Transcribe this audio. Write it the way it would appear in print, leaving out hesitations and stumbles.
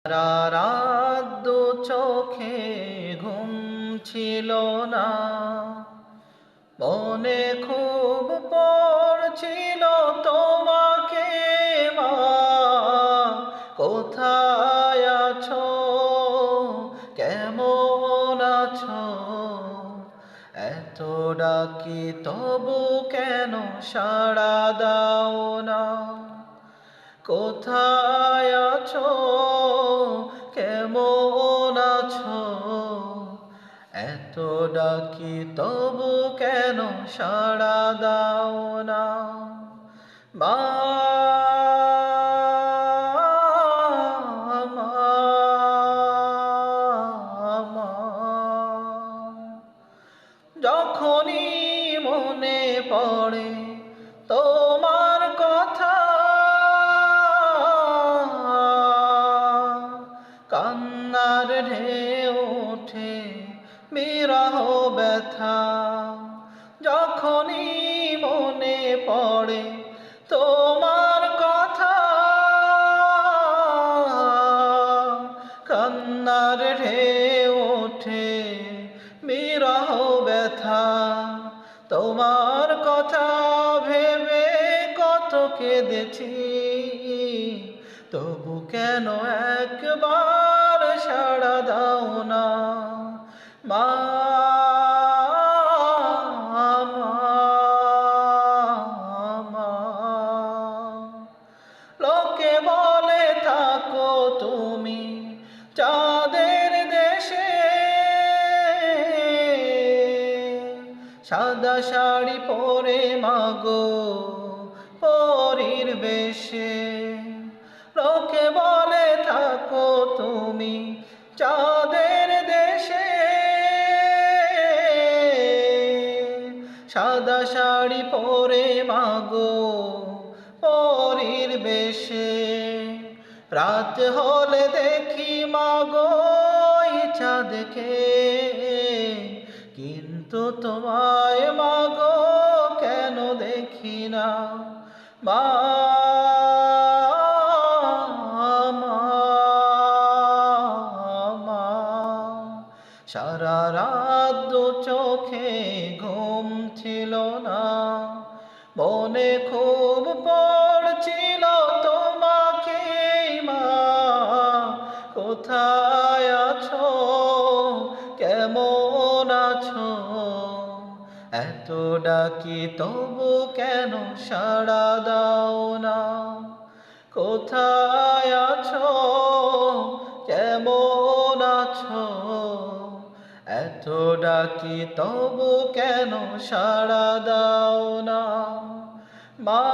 সারা রাত দু চোখে ঘুম ছিল না, মনে খুব পড়ছিল তোমাকে মা। কোথায় আছো, কেমন আছো? এত ডাকি তবু কেন সাড়া দাও না? কোথায় আছো, কেমন আছো? এত ডাকি তবু কেন সাড়া দাও না? মা, মা, মা। যখনই মনে পড়ে তোমার কথা, কান্নার ঢেউ ওঠে বিরহ ব্যথা। যখনই মনে পড়ে তোমার কথা, কান্নার ঢেউ ওঠে বিরহ ব্যথা। তোমার কথা ভেবে কত কেঁদেছি, তবু কেন একবার সাড়া দাও না? মা, মা, মা। লোকে বলে থাকো তুমি চাঁদের দেশে, সাদা শাড়ি পরে মাগো পরীর বেশে। লোকে বলে থাকো তুমি চাঁদের দেশে, সাদা শাড়ি পরে মাগো পরীর বেশে। রাত হলে দেখি মাগো চাঁদকে, কিন্তু তোমায় মাগো কেন দেখি না? মা, মা, মা। সারা রাত দু চোখে ঘুম ছিল না, মনে খুব পড়ছিল তোমাকে মা। কোথায় আছো, কেমন আছো? এত ডাকি তবু কেন সাড়া দাও না? কোথায় আছো, কেমন আছো? এত ডাকি তবু কেন সাড়া দাও না? মা।